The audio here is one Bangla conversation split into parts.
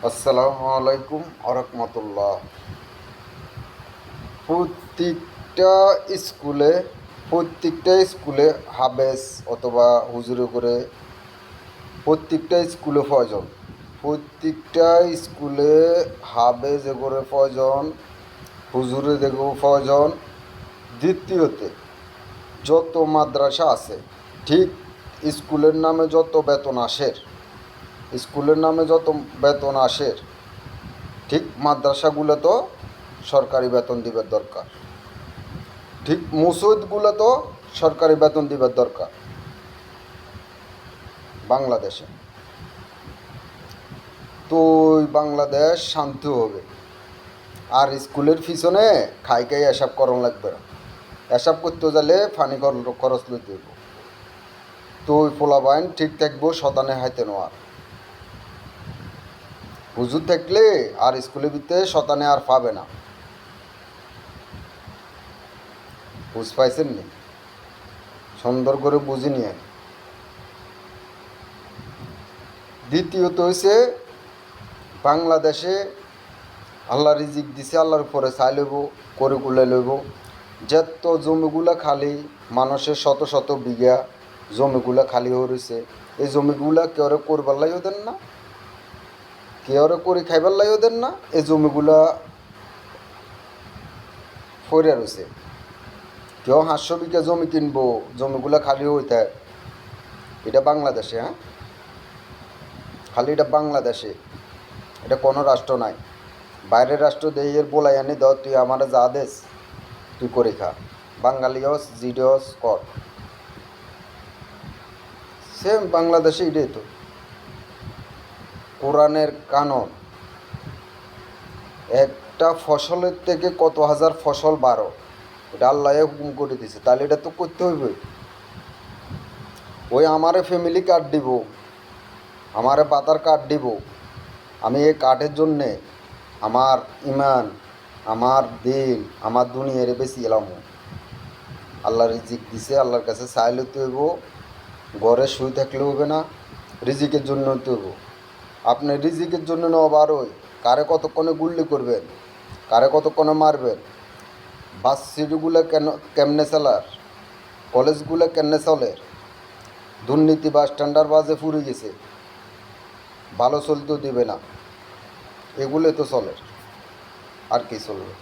আসসালামু আলাইকুম আরহামতুল্লাহ। প্রত্যেকটা স্কুলে প্রত্যেকটা স্কুলে হাবেস অথবা হুজুরে করে প্রত্যেকটা স্কুলে প্রয়োজন। প্রত্যেকটা স্কুলে হাবেজ করে প্রয়োজন, হুজুরে দেখেও প্রয়োজন। দ্বিতীয়তে, যত মাদ্রাসা আছে, ঠিক স্কুলের নামে যত বেতন আসে, স্কুলের নামে যত বেতন আসে, ঠিক মাদ্রাসাগুলো তো সরকারি বেতন দিবার দরকার। ঠিক মসজিদগুলো তো সরকারি বেতন দিবার দরকার বাংলাদেশে। তো ওই বাংলাদেশ শান্তি হবে। আর স্কুলের পিছনে খাই খাই এসব করণ লাগবে না। এসব করতে গেলে ফানি খরচ লইতে হইব। তো ওই পোলাবাইন ঠিক থাকবো শতানে হাইতে নেওয়ার হুজুর থাকলে আর স্কুলের ভিতরে শতানে আর পাবে না। বুঝ পাইছেন নি? সুন্দর করে বুঝি নিয়ে। দ্বিতীয়ত হয়েছে, বাংলাদেশে আল্লাহ রিজিক দিছে, আল্লাহর উপরে চাই লইব, করে কুলে লইব। যত জমিগুলা খালি, মানুষের শত শত বিঘা জমিগুলা খালি হয়ে রয়েছে, এই জমিগুলা কেউরে করবার লাইও দেন না, কেউরে করে খাইবার লাইও দেন না। এই জমিগুলা ফইরা রয়েছে। কেউ 500 বিঘা জমি কিনবো, জমিগুলা খালি হইতে। এটা বাংলাদেশে, হ্যাঁ, খালি এটা বাংলাদেশে, এটা কোনো রাষ্ট্র নাই। বাইরের রাষ্ট্র দেহের বলাই আনি দাও, তুই আমার যা দেশ তুই করে খা। বাঙালিয়স জিডিয়স কর, সেম বাংলাদেশে এটাই তো। কোরআনের কানন, একটা ফসলের থেকে কত হাজার ফসল বারো, এটা আল্লাহ হুকুম করে দিছে, তাহলে এটা তো করতে হইবে। ওই আমারে ফ্যামিলি কার্ড দিব, আমারে পাতার কার্ড দিব, আমি এই কার্ডের জন্যে আমার ইমান, আমার দিন, আমার দুনিয়ারে বেশি এলাম। আল্লাহ রিজিক দিছে, আল্লাহর কাছে চাইলে তো হইব। ঘরে শুয়ে থাকলে হবে না, রিজিকের জন্য তো হইব। আপনি রিজিকের জন্য নেওয়া বারোই, কারে কতক্ষণে গুল্লি করবেন, কারে কতক্ষণে মারবেন, বাসগুলো কেমনে চালার, কলেজগুলো কেমনে চলে, দুর্নীতি বা স্ট্যান্ডার্ড বাজে ফুরে গেছে, ভালো চলতেও দিবে না, এগুলো তো চলে। আর কি চলবে?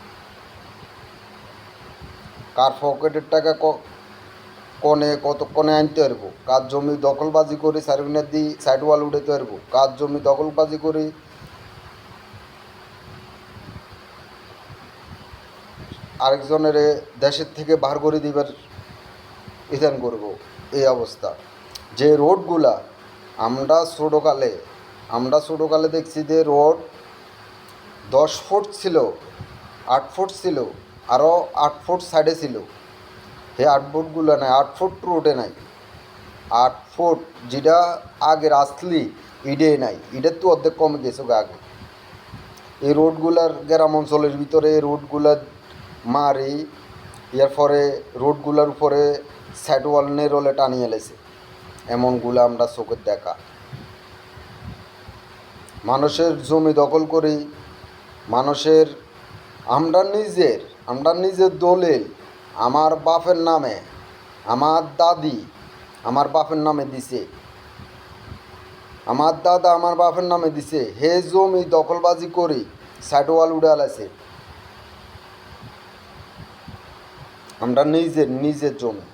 কার পকেটের টাকা কনে কতক্ষণে আনতে পারবো, কার জমি দখলবাজি করি সার্ভিনের দিই সাইড ওয়াল উঠাতে পারবো, কার জমি দখলবাজি করি আরেকজনের দেশের থেকে বার করে দিবার ইধান করব। এই অবস্থা। যে রোডগুলা আমরা ছোটোকালে দেখছি যে রোড 10 ফুট ছিল, 8 ফুট ছিল, আরও 8 ফুট সাইডে ছিল। সেই 8 ফুটগুলো নাই, 8 ফুট রোডে নাই। 8 ফুট যেটা আগের আসলি ইডে নাই, ইডের তো অর্ধেক কমে গেছে আগে। এই রোডগুলার গ্রাম অঞ্চলের ভিতরে রোডগুলার মারি, এর পরে রোডগুলার উপরে সাইড ওয়াল নেরোলে টানিয়ে এলেছে, এমনগুলো আমরা চোখের দেখা। মানুষের জমি দখল করি, মানুষের, আমরা নিজের দলিল আমার বাপের নামে, আমার দাদি আমার বাপের নামে দিছে, আমার দাদা আমার বাপের নামে দিছে, হে জমি দখলবাজি করি সাইড ওয়াল উড়াল আছে। আমরা নিজের জমি,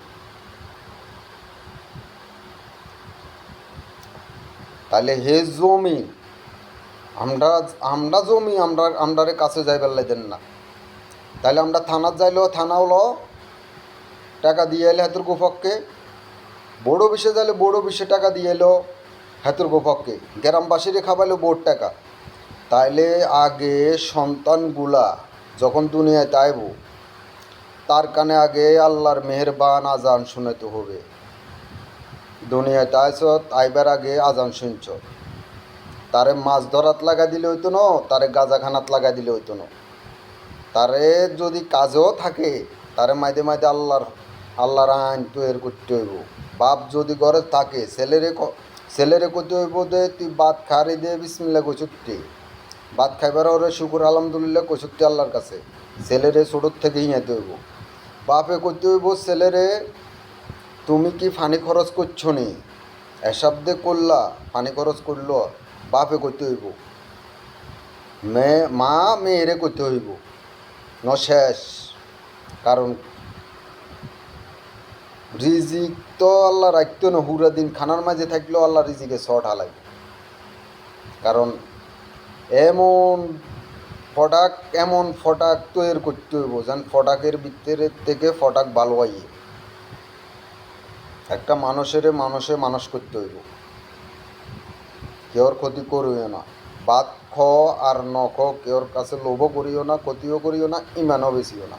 তাহলে হে জমি আমরা আমরা জমি আমরারে কাছে যাইবার লাইদেন না। তাহলে আমরা থানার যাইলেও থানা হলো টাকা দিয়ে এলে হাতের গোপক্ষে, বড় বিষে যাইলে বড় বিষে টাকা দিয়ে এলো হাতের গোপক্ষে, গ্রামবাসীরে খাবাইলো বোর টাকা। তাইলে আগে সন্তানগুলা যখন দুনিয়ায় তাইব, তার কানে আগে আল্লাহর মেহেরবান আজান শুনাইতে হবে। দুনিয়ায় তাইছ, আইবার আগে আজান শুনছ, তারে মাছ ধরাত লাগা দিলে হইতো না, তারে গাজাখানাত লাগা দিলে হইতো না। তারে যদি কাজেও থাকে, তারে মাইদে মাইদে আল্লাহর আইন তৈরি করতে হইব। বাপ যদি ঘরে থাকে, ছেলেরে করতে হইব দে তুই বাদ খারি দে বিসমিল্লা কইছুটি, ভাত খাইবার ওরে শুকুর আলহামদুলিল্লাহ কষুক্তি আল্লাহর কাছে ছেলেরে ছোটোর থেকে হিঁয়াতে হইব বাপে করতে হইব ছেলেরে তুমি কি ফানি খরচ করছো নি এসব করলা ফানি খরচ করলো বাপে করতে হইব মা মেয়েরে করতে হইব শেষ কারণ রিজিক তো আল্লাহ রাখতো না হুরা দিন খানার মাঝে থাকলেও আল্লাহ রিজিকে শর্ট হালাই কারণ এমন ফটাক তৈরি করতে হইব যেন ফটাকের ভিতরে থেকে ফটাক ভালো আইয়ে একটা মানুষে মানুষ করতে হইব কেউর ক্ষতি করিও না ভাত খ আর ন খ কেউর কাছে লোভও করিও না ক্ষতিও করিও না ইমানও বেশিও না